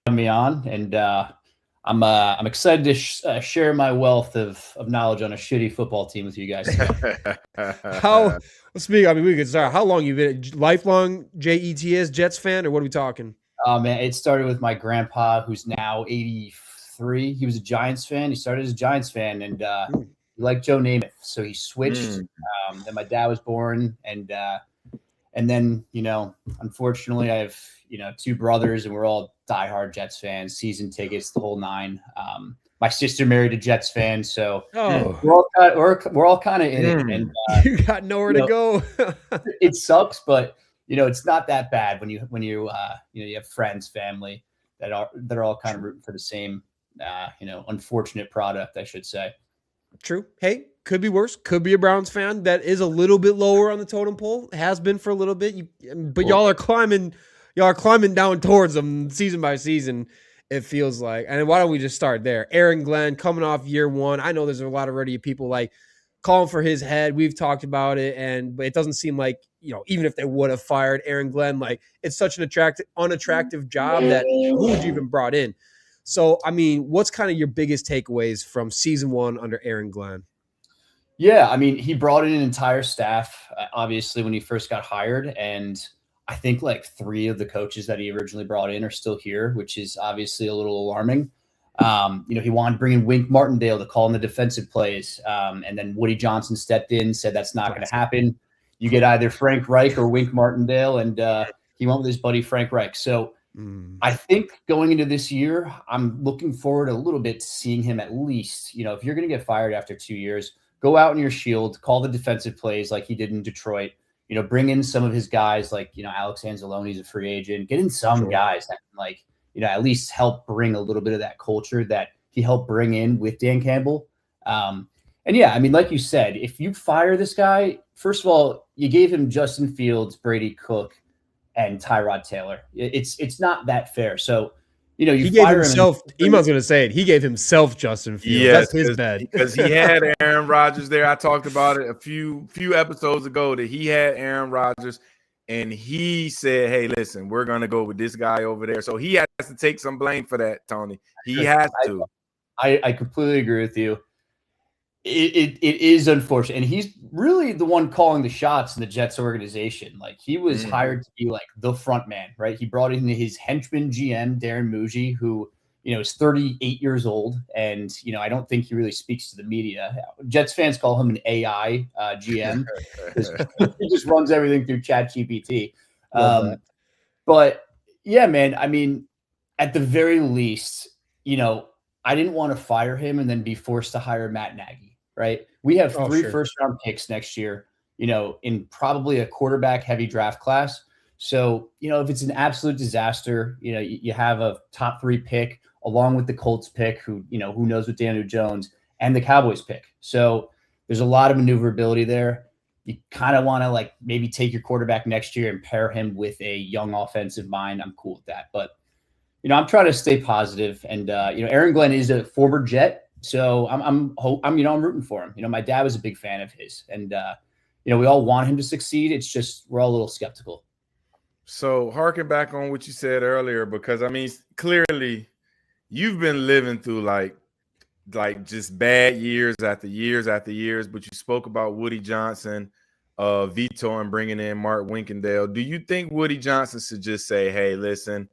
Me on, and I'm excited to share my wealth of knowledge on a shitty football team with you guys today. We could start. How long you been a lifelong JETS Jets fan, or what are we talking? Man, it started with my grandpa, who's now 83. He was a Giants fan. He started as a Giants fan, and he liked Joe Namath, so he switched. Then my dad was born, and then unfortunately, I have two brothers, and we're all diehard Jets fans, season tickets, the whole nine. My sister married a Jets fan, so we're all kind of in it. And you got nowhere to go. It sucks, but it's not that bad when you have friends, family that are all kind of rooting for the same unfortunate product, I should say. True. Hey, could be worse. Could be a Browns fan that is a little bit lower on the totem pole. Has been for a little bit. But y'all are climbing down towards them season by season, it feels like. And why don't we just start there? Aaron Glenn coming off year one. I know there's a lot already of people like calling for his head. We've talked about it, but it doesn't seem like, even if they would have fired Aaron Glenn, like it's such an unattractive job that who would you even brought in? So, I mean, what's kind of your biggest takeaways from season one under Aaron Glenn? Yeah, I mean, he brought in an entire staff, obviously, when he first got hired. And I think like 3 of the coaches that he originally brought in are still here, which is obviously a little alarming. He wanted to bring in Wink Martindale to call in the defensive plays. And then Woody Johnson stepped in, said that's not going to happen. You get either Frank Reich or Wink Martindale. And he went with his buddy Frank Reich. So I think going into this year, I'm looking forward a little bit to seeing him at least, if you're going to get fired after 2 years, go out in your shield, call the defensive plays like he did in Detroit, bring in some of his guys like, Alex Anzalone's a free agent, get in some guys that can at least help bring a little bit of that culture that he helped bring in with Dan Campbell. And yeah, I mean, like you said, if you fire this guy, first of all, you gave him Justin Fields, Brady Cook, and Tyrod Taylor. It's not that fair. So, he gave himself. Iman's going to say it. He gave himself Justin Fields. Yes, that's his bed because he had Aaron Rodgers there. I talked about it a few episodes ago that he had Aaron Rodgers, and he said, "Hey, listen, we're going to go with this guy over there." So he has to take some blame for that, Tony. He has to. I completely agree with you. It is unfortunate, and he's really the one calling the shots in the Jets organization. Like he was hired to be like the front man, right? He brought in his henchman GM Darren Muji, who is 38 years old, and I don't think he really speaks to the media. Jets fans call him an AI GM because he just runs everything through ChatGPT. But yeah, man, I mean, at the very least, I didn't want to fire him and then be forced to hire Matt Nagy. Right. We have 3 first-round picks next year, in probably a quarterback-heavy draft class. So, if it's an absolute disaster, you have a top 3 pick along with the Colts pick, who knows with Daniel Jones, and the Cowboys pick. So there's a lot of maneuverability there. You kind of want to maybe take your quarterback next year and pair him with a young offensive mind. I'm cool with that. But, I'm trying to stay positive. And, Aaron Glenn is a former Jet. So I'm rooting for him. My dad was a big fan of his, and we all want him to succeed. It's just we're all a little skeptical. So harken back on what you said earlier, because I mean, clearly you've been living through like just bad years after years after years. But you spoke about Woody Johnson vetoing bringing in Mark Winkendale. Do you think Woody Johnson should just say, "Hey, listen,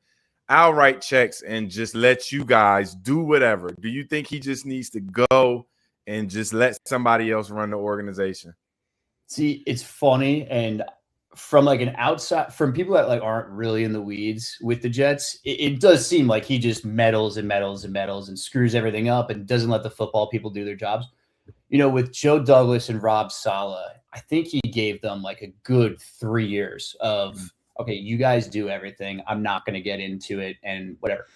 I'll write checks and just let you guys do whatever"? Do you think he just needs to go and just let somebody else run the organization? See, it's funny. And from from people that aren't really in the weeds with the Jets, it does seem like he just meddles and meddles and meddles and screws everything up and doesn't let the football people do their jobs. With Joe Douglas and Rob Saleh, I think he gave them a good 3 years of, okay, you guys do everything. I'm not going to get into it and whatever.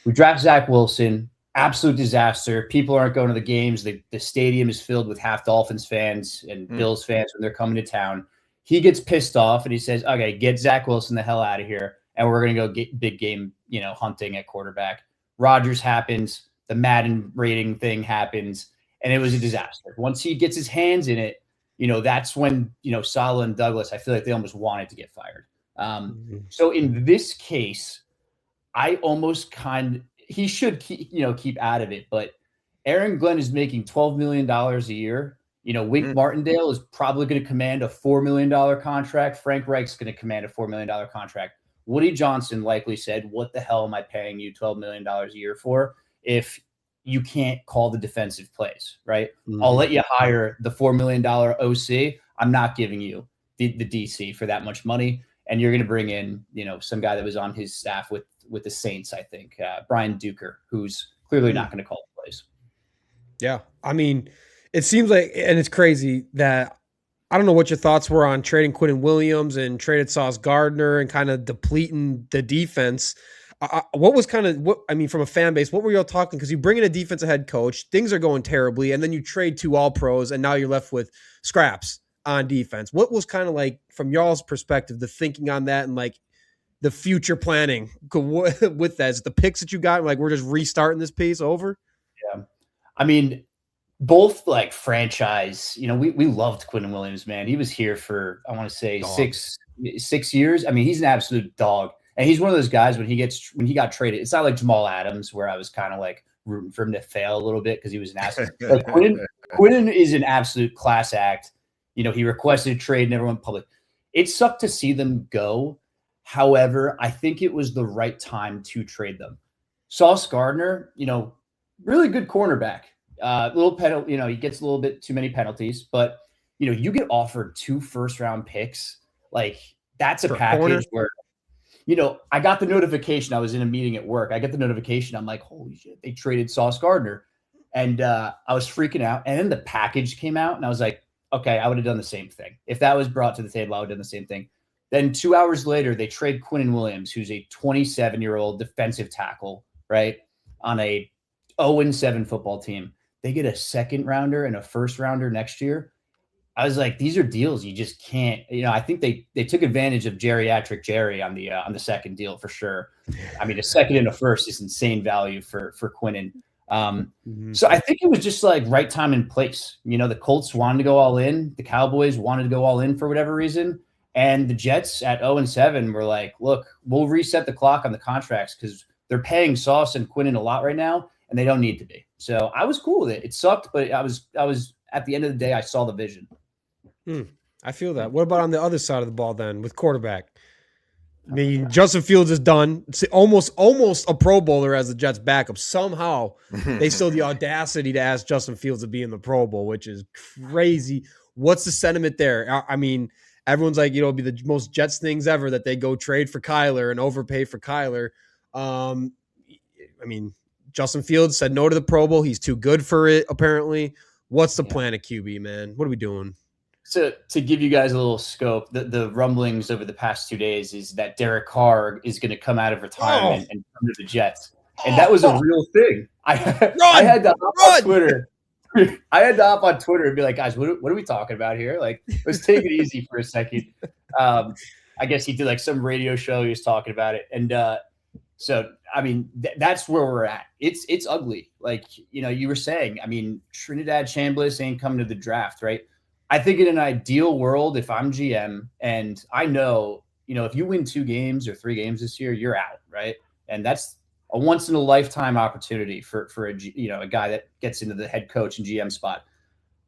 We draft Zach Wilson, absolute disaster. People aren't going to the games. The stadium is filled with half Dolphins fans and Bills fans when they're coming to town. He gets pissed off and he says, okay, get Zach Wilson the hell out of here. And we're going to go get big game, hunting at quarterback. Rodgers happens. The Madden rating thing happens. And it was a disaster. Once he gets his hands in it, that's when, Saleh and Douglas, I feel like they almost wanted to get fired. So in this case, I almost he should keep out of it, but Aaron Glenn is making $12 million a year. Wink Martindale is probably going to command a $4 million contract. Frank Reich's going to command a $4 million contract. Woody Johnson likely said, what the hell am I paying you $12 million a year for if you can't call the defensive plays, right? I'll let you hire the $4 million OC. I'm not giving you the DC for that much money. And you're going to bring in, some guy that was on his staff with the Saints, I think, Brian Duker, who's clearly not going to call the plays. Yeah. I mean, it seems like, and it's crazy that I don't know what your thoughts were on trading Quinnen Williams and traded Sauce Gardner and kind of depleting the defense. What was from a fan base, what were y'all talking? Because you bring in a defensive head coach, things are going terribly, and then you trade 2 all-pros, and now you're left with scraps on defense. What was kind of like, from y'all's perspective, the thinking on that and like the future planning with that? Is it the picks that you got, like we're just restarting this piece over? Yeah. I mean, both like franchise, we loved Quinnen Williams, man. He was here for, I want to say 6 years. I mean, he's an absolute dog. And he's one of those guys when he got traded, it's not like Jamal Adams where I was kind of like rooting for him to fail a little bit because he was an asset. Like Quinnen is an absolute class act. He requested a trade and everyone public. It sucked to see them go. However, I think it was the right time to trade them. Sauce Gardner, really good cornerback. Little penalty, he gets a little bit too many penalties, but you get offered 2 first-round picks. Like that's a package where, I got the notification. I was in a meeting at work. I get the notification. I'm like, holy shit, they traded Sauce Gardner. And I was freaking out. And then the package came out and I was like, okay, I would have done the same thing. If that was brought to the table, I would have done the same thing. Then 2 hours later, they trade Quinnen Williams, who's a 27-year-old defensive tackle, right, on a 0-7 football team. They get a second rounder and a first rounder next year. I was like, these are deals you just can't. I think they took advantage of geriatric Jerry on the second deal for sure. I mean, a second and a first is insane value for Quinnen. So I think it was just like right time and place. The Colts wanted to go all in. The Cowboys wanted to go all in for whatever reason. And the Jets at 0-7 were like, look, we'll reset the clock on the contracts because they're paying Sauce and Quinnen a lot right now, and they don't need to be. So I was cool with it. It sucked, but I was at the end of the day, I saw the vision. I feel that. What about on the other side of the ball then with quarterback? I mean, Justin Fields is done. It's almost a Pro Bowler as the Jets backup. Somehow they still the audacity to ask Justin Fields to be in the Pro Bowl, which is crazy. What's the sentiment there? I mean, everyone's like, it'll be the most Jets things ever that they go trade for Kyler and overpay for Kyler. I mean, Justin Fields said no to the Pro Bowl. He's too good for it, apparently. What's the plan at QB, man? What are we doing? So to give you guys a little scope, the rumblings over the past 2 days is that Derek Carr is going to come out of retirement and come to the Jets. And that was a real thing. I had to hop on Twitter. I had to hop on Twitter and be like, guys, what are we talking about here? Like, let's take it easy for a second. I guess he did like some radio show. He was talking about it. And so, I mean, that's where we're at. It's ugly. Like, you were saying, I mean, Trinidad Chambliss ain't coming to the draft, right? I think in an ideal world, if I'm GM and I know, if you win 2 games or 3 games this year, you're out, right? And that's a once in a lifetime opportunity for a guy that gets into the head coach and GM spot.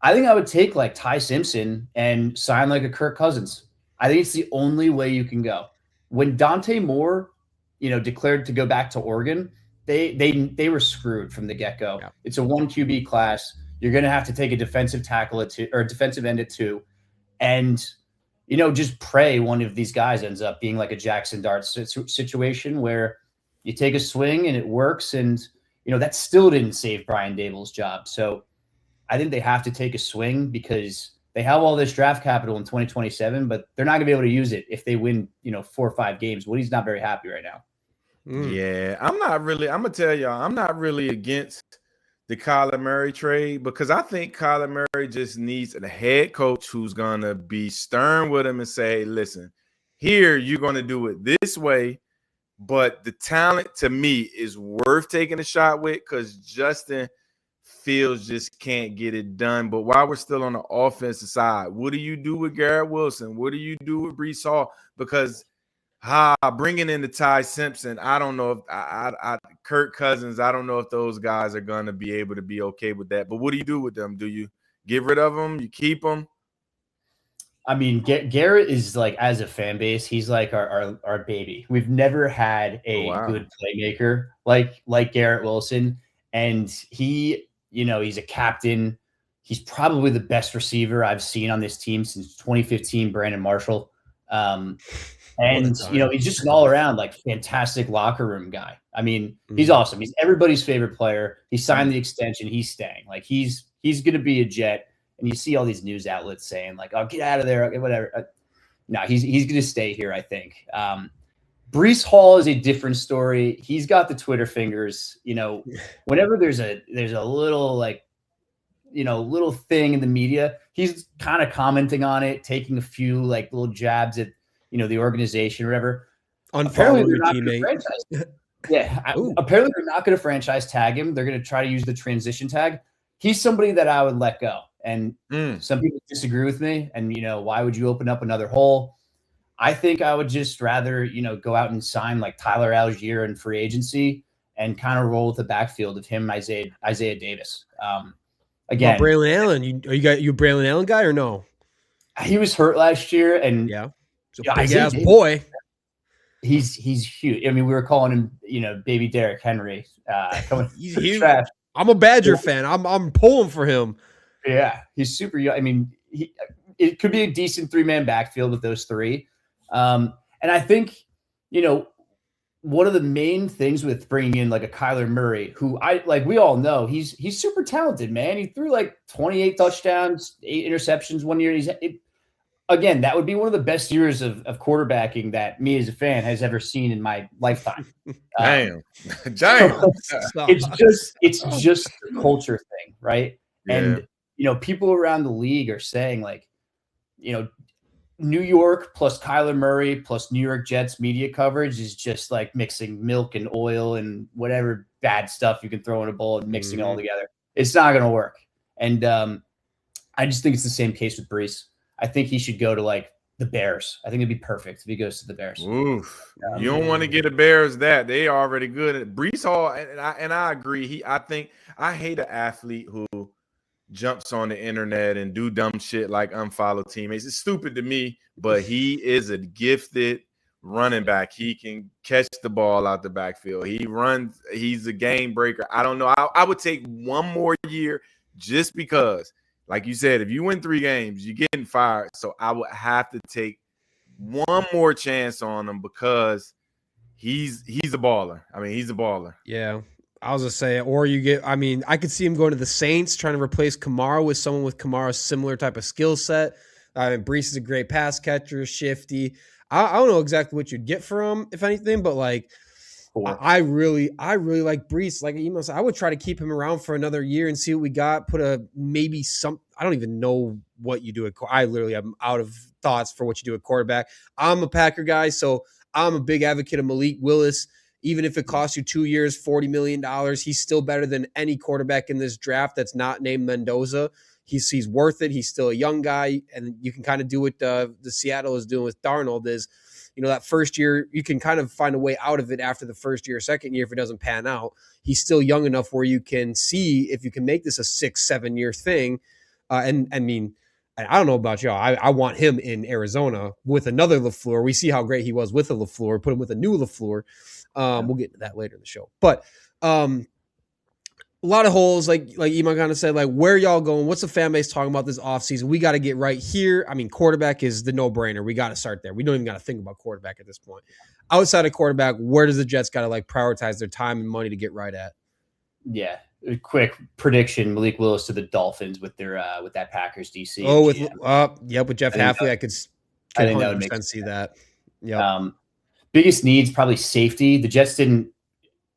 I think I would take like Ty Simpson and sign like a Kirk Cousins. I think it's the only way you can go. When Dante Moore, declared to go back to Oregon, they were screwed from the get-go. Yeah. It's a 1 QB class. You're going to have to take a defensive tackle at 2 or defensive end at 2. And, just pray one of these guys ends up being like a Jackson Dart situation where you take a swing and it works. And, that still didn't save Brian Daboll's job. So I think they have to take a swing because they have all this draft capital in 2027, but they're not going to be able to use it if they win, 4 or 5 games. Woody's not very happy right now. Yeah, I'm going to tell y'all, I'm not really against the Kyler Murray trade because I think Kyler Murray just needs a head coach who's going to be stern with him and say, listen, here you're going to do it this way, but the talent to me is worth taking a shot with because Justin Fields just can't get it done. But while we're still on the offensive side, what do you do with Garrett Wilson? What do you do with Breece Hall? Because bringing in the Ty Simpson. I don't know if Kirk Cousins. I don't know if those guys are going to be able to be okay with that. But what do you do with them? Do you get rid of them? You keep them? I mean, Garrett is like, as a fan base, he's like our baby. We've never had a good playmaker like Garrett Wilson, and he, he's a captain. He's probably the best receiver I've seen on this team since 2015, Brandon Marshall. And he's just an all around like fantastic locker room guy. I mean, he's awesome. He's everybody's favorite player. He signed the extension. He's staying. Like he's going to be a Jet. And you see all these news outlets saying like, "Oh, get out of there," whatever. No, he's going to stay here, I think. Breece Hall is a different story. He's got the Twitter fingers. Whenever there's a little like, little thing in the media, he's kind of commenting on it, taking a few like little jabs at the organization or whatever. Apparently, they're not going to franchise. Apparently they're not going to franchise tag him. They're going to try to use the transition tag. He's somebody that I would let go. And some people disagree with me. And, why would you open up another hole? I think I would just rather, go out and sign like Tyler Algier in free agency and kind of roll with the backfield of him and Isaiah Davis. Again, Braylon Allen, you a Braylon Allen guy or no? He was hurt last year, and big ass boy. He's huge. I mean, we were calling him, baby Derrick Henry. He's huge. I'm a Badger fan. I'm pulling for him. Yeah, he's super young. I mean, it could be a decent 3-man backfield with those three. And I think, one of the main things with bringing in like a Kyler Murray, who we all know he's super talented, man. He threw like 28 touchdowns, 8 interceptions one year. Again, that would be one of the best years of quarterbacking that me as a fan has ever seen in my lifetime. Damn. It's just a culture thing, right? Yeah. And people around the league are saying like, New York plus Kyler Murray plus New York Jets media coverage is just like mixing milk and oil and whatever bad stuff you can throw in a bowl and mixing it all together. It's not going to work. And I just think it's the same case with Breece. I think he should go to like the Bears. I think it'd be perfect if he goes to the Bears. Oof. You don't want to get the Bears that. They are already good at Breece Hall, and I agree. I hate an athlete who jumps on the internet and do dumb shit like unfollow teammates. It's stupid to me, but he is a gifted running back. He can catch the ball out the backfield. He runs. He's a game breaker. I don't know. I would take one more year just because, like you said, if you win 3 games, you're getting fired. So I would have to take one more chance on him because he's a baller. I mean, he's a baller. Yeah. I was going to say, or I could see him going to the Saints, trying to replace Kamara with someone with Kamara's similar type of skill set. Breece is a great pass catcher, shifty. I don't know exactly what you'd get for him, if anything, but like, I really like Breece. Like Emo said, I would try to keep him around for another year and see what we got. I don't even know what you do at. I literally am out of thoughts for what you do at quarterback. I'm a Packer guy, so I'm a big advocate of Malik Willis. Even if it costs you 2 years, $40 million, he's still better than any quarterback in this draft that's not named Mendoza. He's worth it. He's still a young guy, and you can kind of do what the Seattle is doing with Darnold is, that first year, you can kind of find a way out of it after the first year or second year if it doesn't pan out. He's still young enough where you can see if you can make this a 6-7 year thing. And I mean, I don't know about y'all. I want him in Arizona with another LaFleur. We see how great he was with a LaFleur. Put him with a new LaFleur. We'll get into that later in the show. But a lot of holes, like Iman kind of said, like, where y'all going? What's the fan base talking about this offseason? We got to get right here. I mean, quarterback is the no-brainer. We got to start there. We don't even got to think about quarterback at this point. Outside of quarterback, where does the Jets got to like prioritize their time and money to get right at? Yeah. A quick prediction: Malik Willis to the Dolphins with their with that Packers DC. Oh, with Jeff Hafley, I could 100% see that. Yeah. Biggest needs probably safety. The Jets didn't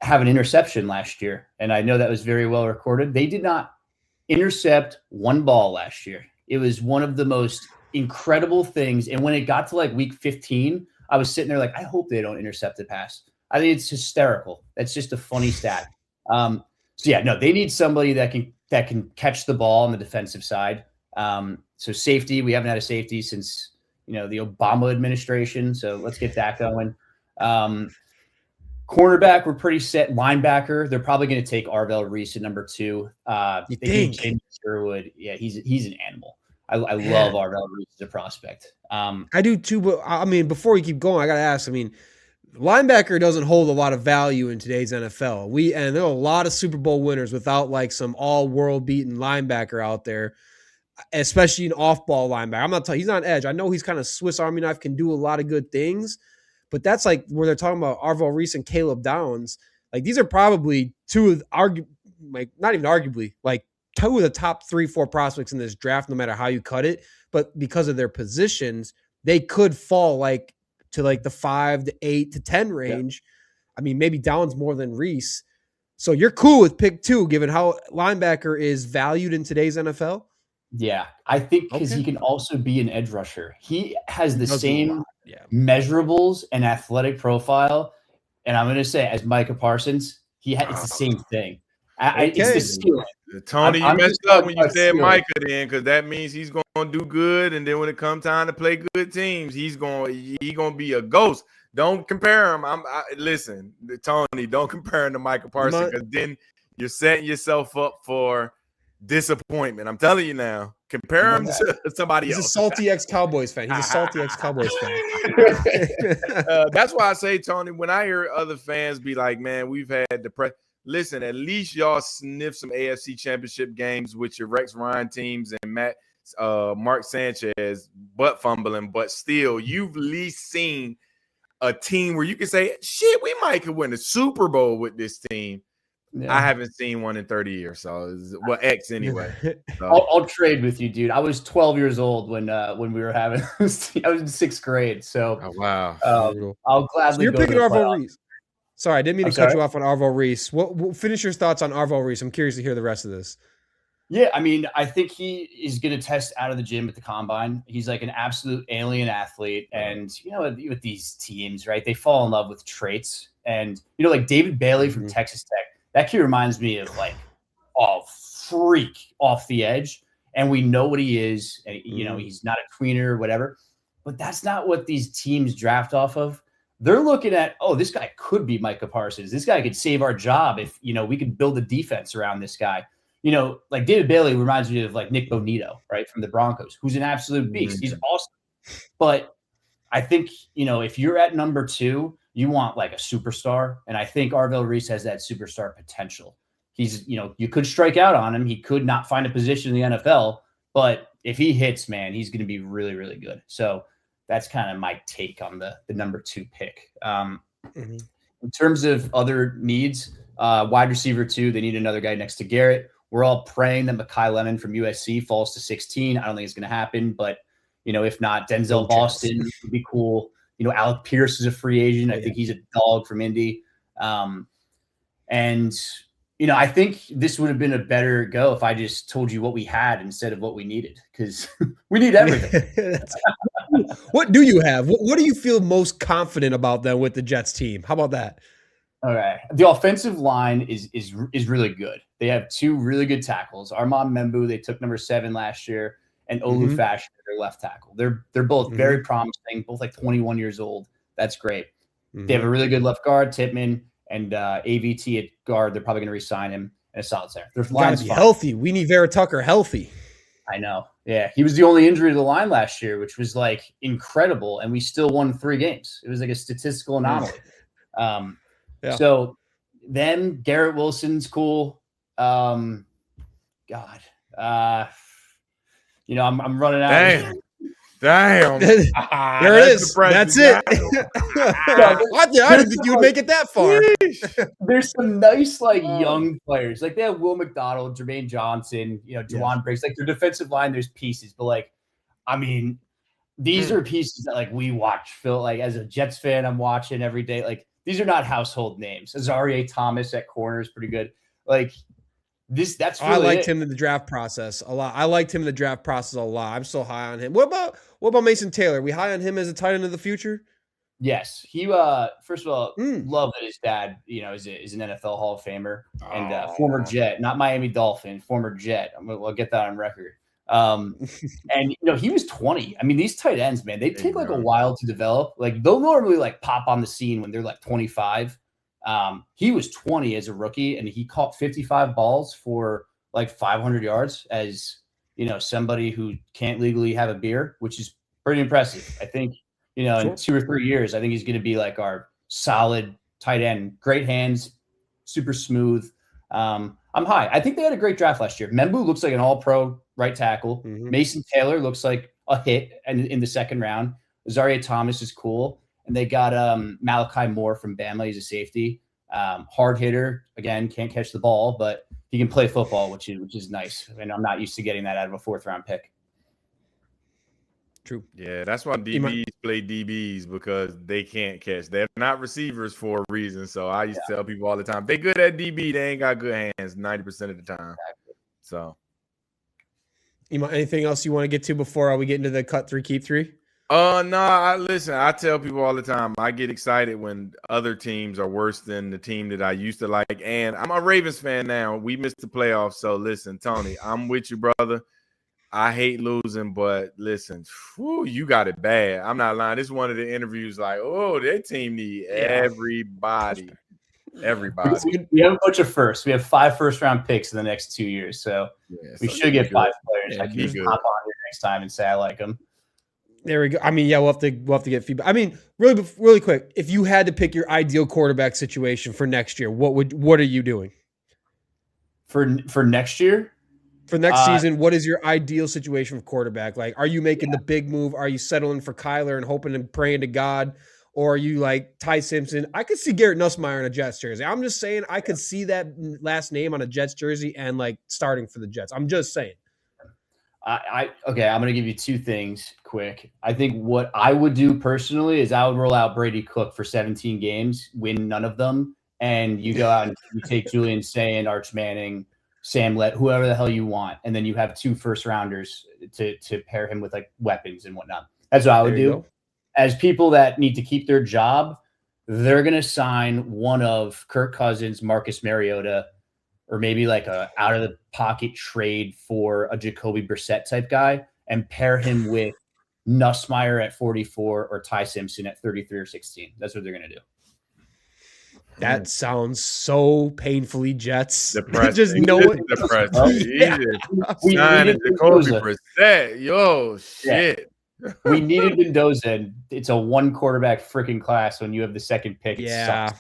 have an interception last year, and I know that was very well recorded. They did not intercept one ball last year. It was one of the most incredible things. And when it got to like week 15, I was sitting there like, I hope they don't intercept the pass. I think it's hysterical. That's just a funny stat. So yeah, no, they need somebody that can catch the ball on the defensive side. So safety, we haven't had a safety since the Obama administration. So let's get that going. Cornerback, we're pretty set. Linebacker, they're probably going to take Arvell Reese at number 2. You they think? James Sherwood, yeah, he's an animal. I love Arvell Reese as a prospect. I do too, but I mean, before you keep going, I got to ask. I mean, linebacker doesn't hold a lot of value in today's NFL. And there are a lot of Super Bowl winners without like some all-world beaten linebacker out there, especially an off-ball linebacker. I'm not telling he's not an edge. I know he's kind of Swiss Army knife, can do a lot of good things, but that's like where they're talking about Arvell Reese and Caleb Downs. Like these are probably two of not even arguably, like two of the top 3-4 prospects in this draft, no matter how you cut it. But because of their positions, they could fall like to like the 5 to 8 to 10 range. Yeah. I mean, maybe Downs more than Reese. So you're cool with pick 2, given how linebacker is valued in today's NFL? Yeah, I think because he can also be an edge rusher. He has the same measurables and athletic profile. And I'm going to say, as Micah Parsons, it's the same thing. It's the ceiling. Tony, you messed up when you said Micah then, because that means he's going to do good. And then when it comes time to play good teams, he's going to be a ghost. Don't compare him. Listen, Tony, don't compare him to Micah Parsons, because then you're setting yourself up for disappointment. I'm telling you now. Compare him to somebody else. He's a salty ex-Cowboys fan. He's a salty ex-Cowboys fan. That's why I say, Tony, when I hear other fans be like, man, we've had listen, at least y'all sniff some AFC championship games with your Rex Ryan teams and Mark Sanchez butt fumbling, but still, you've at least seen a team where you can say, shit, we might could win a Super Bowl with this team. Yeah. I haven't seen one in 30 years, so X anyway. So. I'll trade with you, dude. I was 12 years old when we were having. I was in 6th grade, so wow. I'll gladly. So you're go picking to Arvell Reese. Sorry, I didn't mean to cut you off on Arvell Reese. Finish your thoughts on Arvell Reese. I'm curious to hear the rest of this. Yeah, I mean, I think he is going to test out of the gym at the combine. He's like an absolute alien athlete, and with these teams, right? They fall in love with traits, and like David Bailey from Texas Tech. That kid reminds me of like a freak off the edge, and we know what he is. And, he's not a tweener or whatever, but that's not what these teams draft off of. They're looking at, this guy could be Micah Parsons. This guy could save our job if, we could build a defense around this guy. Like David Bailey reminds me of like Nick Bonito, right, from the Broncos, who's an absolute beast. He's awesome. But I think, if you're at number 2, you want like a superstar. And I think Arvell Reese has that superstar potential. He's, you could strike out on him. He could not find a position in the NFL, but if he hits, man, he's going to be really, really good. So that's kind of my take on the number 2 pick. In terms of other needs, wide receiver 2, they need another guy next to Garrett. We're all praying that Mekhi Lemon from USC falls to 16. I don't think it's going to happen, but if not, Denzel Boston would be cool. Alec Pierce is a free agent. I think he's a dog from Indy. And I think this would have been a better go if I just told you what we had instead of what we needed, because we need everything. What do you have? What do you feel most confident about then with the Jets team? How about that? All right. The offensive line is really good. They have 2 really good tackles. Armand Membu, they took number 7 last year, and Olu Fashion, their left tackle. They're both very promising, both like 21 years old. That's great. They have a really good left guard, Tippmann, and AVT at guard. They're probably going to re-sign him, and a solid center. Their line's fine. Healthy. We need Vera Tucker healthy. I know. Yeah, he was the only injury to the line last year, which was like incredible, and we still won 3 games. It was like a statistical anomaly. So then Garrett Wilson's cool. I'm running out. Damn. There it is. That's it. I didn't think you would make it that far. There's some nice, young players. Like, they have Will McDonald, Jermaine Johnson, Juwan Briggs. Like, their defensive line, there's pieces. But, these are pieces that, we watch. Phil, as a Jets fan, I'm watching every day. Like, these are not household names. Azarie Thomas at corner is pretty good. That's really I liked him in the draft process a lot. I'm so high on him. What about Mason Taylor? We high on him as a tight end of the future? Yes. He first of all, love that his dad, is an NFL Hall of Famer and former Jet, not Miami Dolphin, former Jet. I'll get that on record. And he was 20. I mean, these tight ends, man, they take like a while to develop. Like they'll normally like pop on the scene when they're like 25. He was 20 as a rookie, and he caught 55 balls for like 500 yards as somebody who can't legally have a beer, which is pretty impressive. I think in 2 or 3 years, I think he's going to be like our solid tight end. Great hands, super smooth. I'm high. I think they had a great draft last year. Membu looks like an all-pro right tackle. Mason Taylor looks like a hit in the second round. Zaria Thomas is cool. And they got Malachi Moore from Bama. He's a safety. Hard hitter. Again, can't catch the ball, but he can play football, which is nice. And I'm not used to getting that out of a 4th-round pick. True. Yeah, that's why DBs play DBs, because they can't catch. They're not receivers for a reason. So I used to tell people all the time, they good at DB, they ain't got good hands 90% of the time. Exactly. So, anything else you want to get to before we get into the cut 3, keep 3? No, listen, I tell people all the time, I get excited when other teams are worse than the team that I used to like. And I'm a Ravens fan now. We missed the playoffs. So listen, Tony, I'm with you, brother. I hate losing, but listen, you got it bad. I'm not lying. This is one of the interviews like, oh, their team need everybody. Everybody. We have a bunch of firsts. We have 5 first-round picks in the next 2 years. So we should get 5 players. I can just hop on here next time and say I like them. There we go. I mean, we'll have to get feedback. I mean, really quick, if you had to pick your ideal quarterback situation for next year, what are you doing? For next year? For next season, what is your ideal situation for quarterback? Like, are you making the big move? Are you settling for Kyler and hoping and praying to God? Or are you like Ty Simpson? I could see Garrett Nussmeier in a Jets jersey. I'm just saying I could see that last name on a Jets jersey and like starting for the Jets. I'm just saying. Okay, I'm going to give you 2 things quick. I think what I would do personally is I would roll out Brady Cook for 17 games, win none of them, and you go out and you take Julian Sayin, Arch Manning, Sam Lett, whoever the hell you want, and then you have 2 first-rounders to pair him with like weapons and whatnot. That's what I would do. Go. As people that need to keep their job, they're going to sign one of Kirk Cousins, Marcus Mariota, or maybe like a out-of-the-pocket trade for a Jacoby Brissett type guy and pair him with Nussmeier at 44 or Ty Simpson at 33 or 16. That's what they're going to do. That sounds so painfully Jets. Depressing. Just know it. Depressing. Signing Jacoby Brissett. Yo, shit. We needed Mendoza, and it's a 1 quarterback freaking class when you have the 2nd pick. Yeah.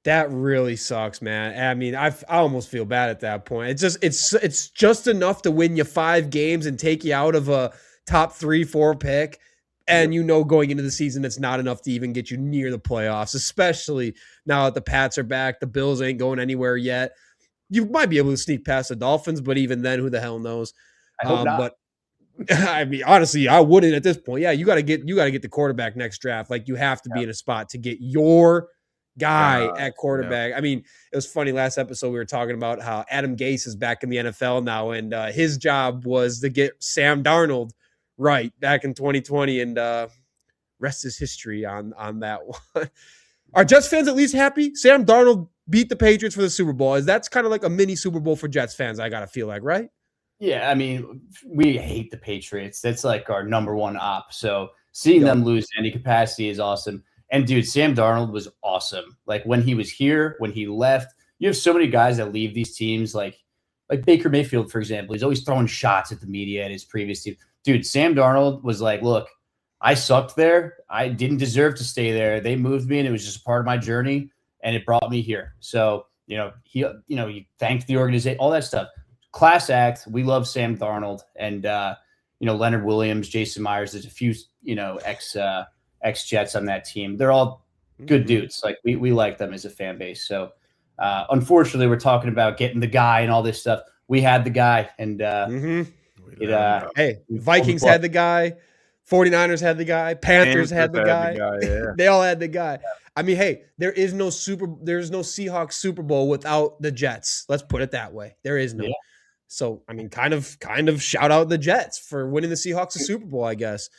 That really sucks, man. I mean, I almost feel bad at that point. It's just enough to win you 5 games and take you out of a top 3-4 pick. And going into the season, it's not enough to even get you near the playoffs, especially now that the Pats are back. The Bills ain't going anywhere yet. You might be able to sneak past the Dolphins, but even then, who the hell knows? I hope not. But I mean, honestly, I wouldn't at this point. Yeah, you got to get the quarterback next draft. Like you have to be in a spot to get your guy at quarterback. I mean, it was funny last episode we were talking about how Adam Gase is back in the NFL now, and his job was to get Sam Darnold right back in 2020, and rest is history on that one. Are Jets fans at least happy? Sam Darnold beat the Patriots for the Super Bowl. That's kind of like a mini Super Bowl for Jets fans, I gotta feel like, right? Yeah, I mean, we hate the Patriots. That's like our number 1 op. So seeing them lose in any capacity is awesome. And dude, Sam Darnold was awesome. Like when he was here, when he left, you have so many guys that leave these teams, like Baker Mayfield, for example. He's always throwing shots at the media at his previous team. Dude, Sam Darnold was like, look, I sucked there. I didn't deserve to stay there. They moved me, and it was just part of my journey, and it brought me here. So, he thanked the organization, all that stuff. Class act. We love Sam Darnold, and Leonard Williams, Jason Myers. There's a few ex Jets on that team. They're all good dudes. Like we like them as a fan base. So unfortunately, we're talking about getting the guy and all this stuff. We had the guy, and Vikings had the guy, 49ers had the guy, Panthers had the guy. They all had the guy. I mean, hey, there's no Seahawks Super Bowl without the Jets. Let's put it that way. There is no. Yeah. So, I mean, kind of shout out the Jets for winning the Seahawks a Super Bowl, I guess.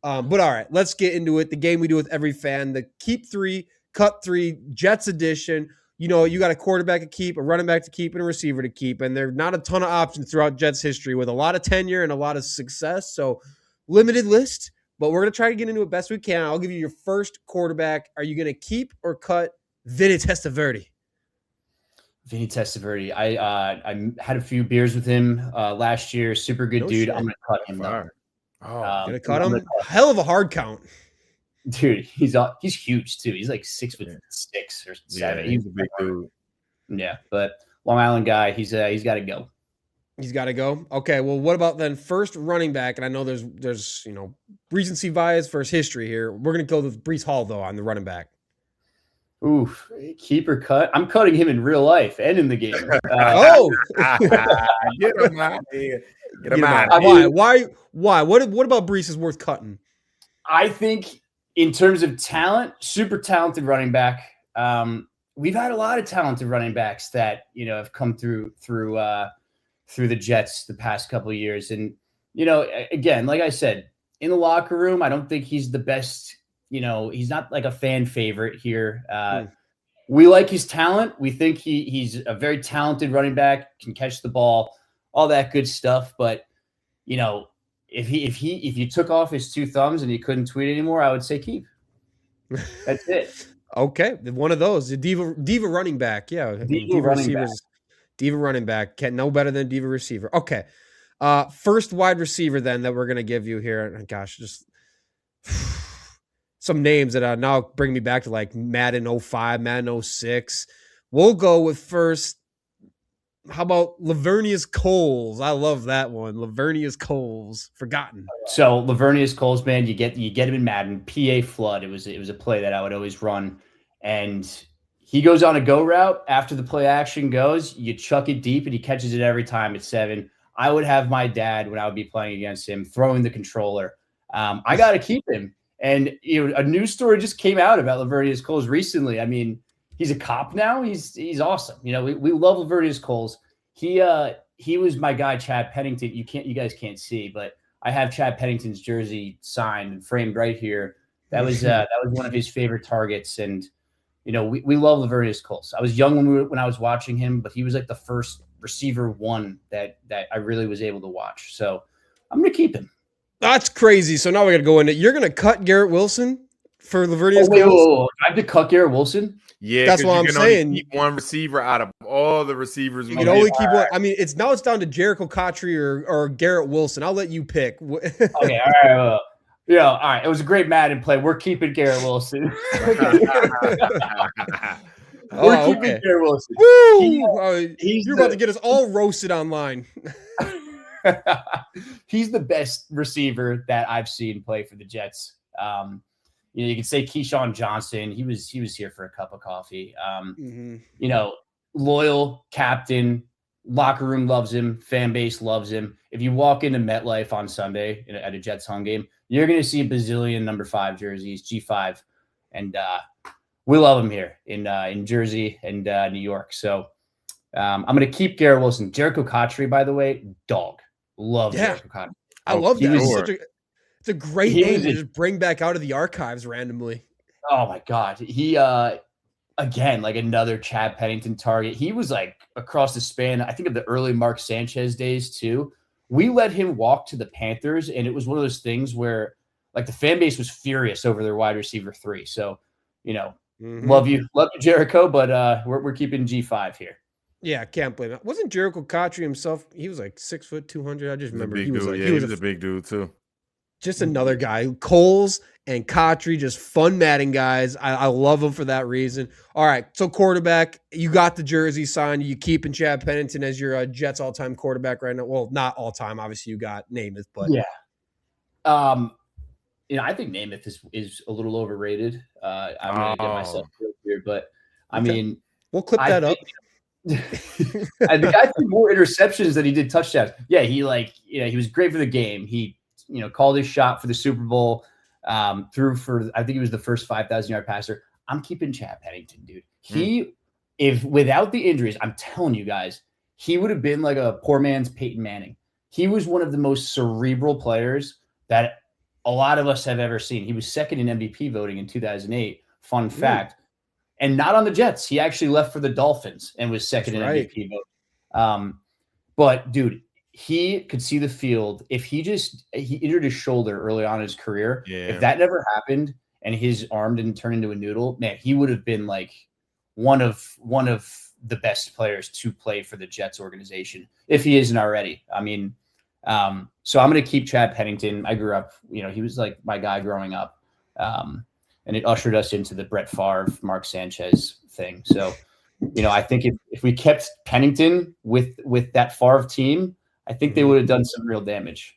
But all right, let's get into it. The game we do with every fan, the Keep 3, Cut 3, Jets edition. you got a quarterback to keep, a running back to keep, and a receiver to keep. And there are not a ton of options throughout Jets history with a lot of tenure and a lot of success. So limited list, but we're going to try to get into it best we can. I'll give you your first quarterback. Are you going to keep or cut Vinny Testaverde? Vinny Testaverde. I had a few beers with him last year. Super good dude. Shit. I'm going to cut him though. Gonna cut him? Hell of a hard count. Dude, he's huge too. He's like 6'6" or 7. He's a big dude. Yeah, but Long Island guy, he's got to go. He's got to go. Okay, well, what about then first running back? And I know there's recency bias versus history here. We're gonna go with Breece Hall though on the running back. Oof, keep or cut. I'm cutting him in real life and in the game. Get him out here. Get him out. Why? What about Breece is worth cutting? I think in terms of talent, super talented running back. We've had a lot of talented running backs that have come through the Jets the past couple of years, and again, like I said, in the locker room, I don't think he's the best. He's not like a fan favorite here. We like his talent. We think he's a very talented running back, can catch the ball, all that good stuff. But if you took off his two thumbs and he couldn't tweet anymore, I would say keep. That's it. Okay, one of those, the diva running back. Yeah, diva receivers. Diva running back can't know better than diva receiver. Okay, first wide receiver then that we're gonna give you here. Gosh, just some names that now bring me back to like Madden 05, Madden 06. We'll go with first. How about Lavernius Coles? I love that one. Lavernius Coles, forgotten. So Lavernius Coles, man, you get him in Madden. PA flood. It was a play that I would always run, and he goes on a go route after the play action goes. You chuck it deep, and he catches it every time at 7. I would have my dad when I would be playing against him throwing the controller. I got to keep him. And a news story just came out about Lavernius Coles recently. I mean, he's a cop now. He's awesome. We love Lavernius Coles. He was my guy, Chad Pennington. You guys can't see, but I have Chad Pennington's jersey signed and framed right here. That was one of his favorite targets. And we love Lavernius Coles. I was young when I was watching him, but he was like the first receiver one that I really was able to watch. So I'm gonna keep him. That's crazy. So now we got to go into. You're gonna cut Garrett Wilson for Lavernius Coles. Whoa. I have to cut Garrett Wilson. Yeah, that's what I'm saying. Keep one receiver out of all the receivers. You can only keep one. I mean, it's down to Jericho Cotchery or Garrett Wilson. I'll let you pick. Okay, all right. All right. It was a great Madden play. We're keeping Garrett Wilson. We're keeping Garrett Wilson. You're about to get us all roasted online. He's the best receiver that I've seen play for the Jets. You can say Keyshawn Johnson. He was here for a cup of coffee. Loyal captain, locker room loves him, fan base loves him. If you walk into MetLife on Sunday at a Jets home game, you're going to see a bazillion number 5 jerseys, G5, and we love him here in Jersey and New York. So I'm going to keep Garrett Wilson. Jericho Cotchery, by the way, dog. Love Jericho Cotchery. I love that. It's a great name to just bring back out of the archives randomly. Oh my God. He again, like another Chad Pennington target. He was like across the span, I think, of the early Mark Sanchez days too. We let him walk to the Panthers, and it was one of those things where like the fan base was furious over their wide receiver 3. So, love you, Jericho, but we're keeping G5 here. Yeah, I can't blame it. Wasn't Jericho Cotchery himself? He was like 6 foot 200. I just remember he was a big dude too. Just another guy. Coles and Cotchery, just fun Madden guys. I love them for that reason. All right, so quarterback, you got the jersey signed. You keeping Chad Pennington as your Jets all-time quarterback right now. Well, not all-time. Obviously, you got Namath, but yeah. I think Namath is a little overrated. I'm going to get myself here, but I mean, we'll clip that up. I think I threw more interceptions than he did touchdowns. Yeah, he was great for the game. He called his shot for the Super Bowl. Threw for, I think he was the first 5,000-yard passer. I'm keeping Chad Pennington, dude. If without the injuries, I'm telling you guys, he would have been like a poor man's Peyton Manning. He was one of the most cerebral players that a lot of us have ever seen. He was second in MVP voting in 2008. Fun fact. and not on the Jets. He actually left for the Dolphins and was second in MVP vote. But dude, he could see the field. If he injured his shoulder early on in his career, if that never happened and his arm didn't turn into a noodle, man, he would have been like one of the best players to play for the Jets organization if he isn't already. I mean, so I'm going to keep Chad Pennington. I grew up, he was like my guy growing up. And it ushered us into the Brett Favre, Mark Sanchez thing. So, I think if we kept Pennington with that Favre team, I think they would have done some real damage.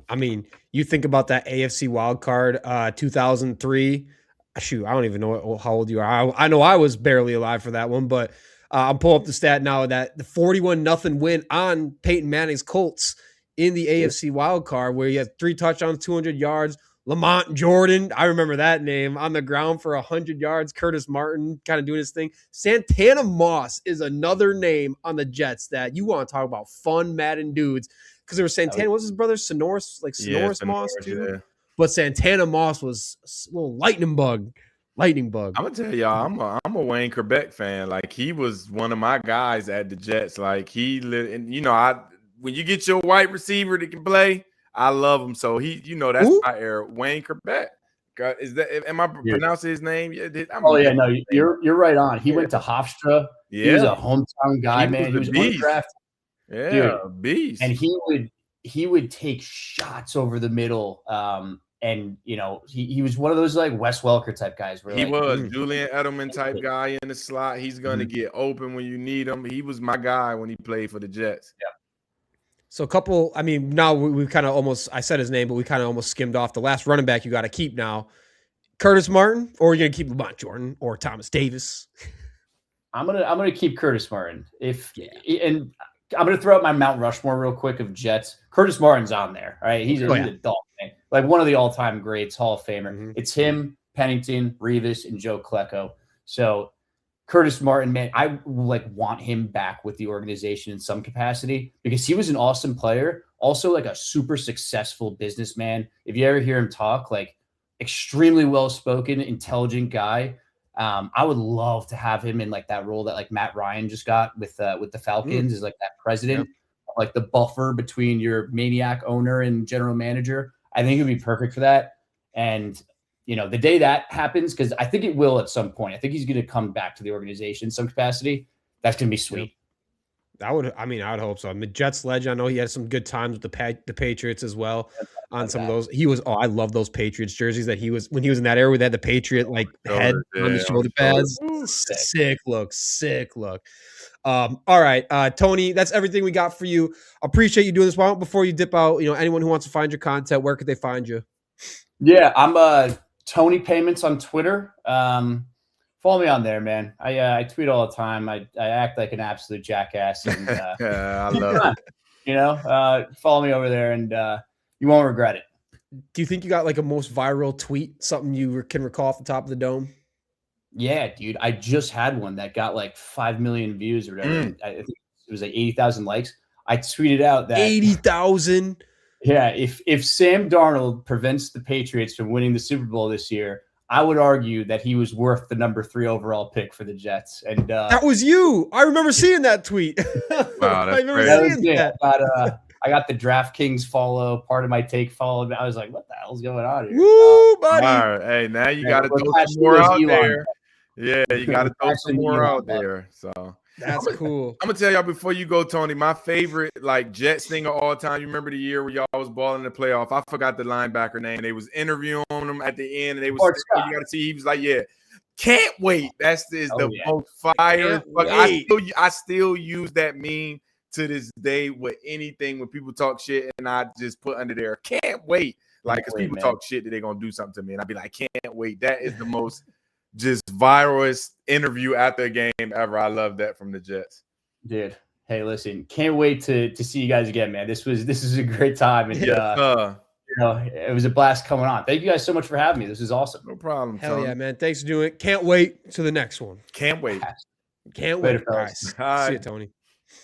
I mean, you think about that AFC wild card, 2003. Shoot, I don't even know how old you are. I know I was barely alive for that one, but I'm pulling up the stat now that the 41-0 win on Peyton Manning's Colts in the AFC wild card, where he had 3 touchdowns, 200 yards. Lamont Jordan, I remember that name, on the ground for 100 yards. Curtis Martin kind of doing his thing. Santana Moss is another name on the Jets that you want to talk about fun Madden dudes, because there was Santana. What was his brother? Sonoris Moss too. Yeah. But Santana Moss was a little lightning bug. I'm gonna tell y'all, I'm a Wayne Kerbeck fan. Like, he was one of my guys at the Jets. Like, when you get your white receiver that can play, I love him. So that's my era. Wayne Kerbeck. Am I pronouncing his name? No, you're right on. He went to Hofstra. Yeah. He was a hometown guy, man. He was undrafted. Yeah, dude. Beast. And he would take shots over the middle. And he was one of those like Wes Welker type guys. He was Julian Edelman type guy in the slot. He's gonna get open when you need him. He was my guy when he played for the Jets. Yeah. So now we kind of almost, I said his name, but we kind of almost skimmed off the last running back you got to keep now. Curtis Martin, or are you going to keep Lamont Jordan or Thomas Davis? I'm gonna keep Curtis Martin. And I'm gonna throw out my Mount Rushmore real quick of Jets. Curtis Martin's on there. All right, he's a dog, man. Like one of the all-time greats, Hall of Famer. Mm-hmm. It's him, Pennington, Revis, and Joe Klecko. So Curtis Martin, man, I want him back with the organization in some capacity, because he was an awesome player, also like a super successful businessman. If you ever hear him talk, like extremely well-spoken, intelligent guy. I would love to have him in like that role that like Matt Ryan just got with the Falcons, is like that president, like the buffer between your maniac owner and general manager. I think it would be perfect for that. And the day that happens, because I think it will at some point. I think he's going to come back to the organization in some capacity. That's going to be sweet. I would hope so. I mean, Jets legend. I know he had some good times with the Patriots as well on some of those. I love those Patriots jerseys that he was when he was in that era where they had the Patriot head on the shoulder pads. Sick look. All right, Tony, that's everything we got for you. Appreciate you doing this. Why don't, before you dip out, anyone who wants to find your content, where could they find you? Yeah, I'm Tony Payments on Twitter. Follow me on there, man. I tweet all the time. I act like an absolute jackass. And, I love it. Follow me over there, and you won't regret it. Do you think you got like a most viral tweet, something you can recall off the top of the dome? Yeah, dude. I just had one that got like 5 million views or whatever. I think it was like 80,000 likes. I tweeted out that 80,000. Yeah, if Sam Darnold prevents the Patriots from winning the Super Bowl this year, I would argue that he was worth the number 3 overall pick for the Jets. And that was you. I remember seeing that tweet. Wow, I remember seeing that. I got the DraftKings follow, part of my take followed. I was like, what the hell's going on here? Woo, buddy. All right. Hey, now you got to throw some more out there. Yeah, you got to throw some more out there. So that's cool. I'm gonna tell y'all before you go, Tony, my favorite Jets thing of all time. You remember the year where y'all was balling in the playoff? I forgot the linebacker name. They was interviewing him at the end, and they was you got to see. He was like, "Yeah, can't wait." That's the most fire. I still use that meme to this day with anything when people talk shit, and I just put under there, "Can't wait." Because people talk shit that they're gonna do something to me, and I'd be like, "Can't wait." That is the most just viralest interview after a game ever. I love that from the Jets. Dude, hey, listen, can't wait to see you guys again, man. This is a great time, and it was a blast coming on. Thank you guys so much for having me. This is awesome. No problem. Hell Tony. yeah, man. Thanks for doing it. Can't wait to the next one. Can't wait. Can't wait, guys. See you, Tony.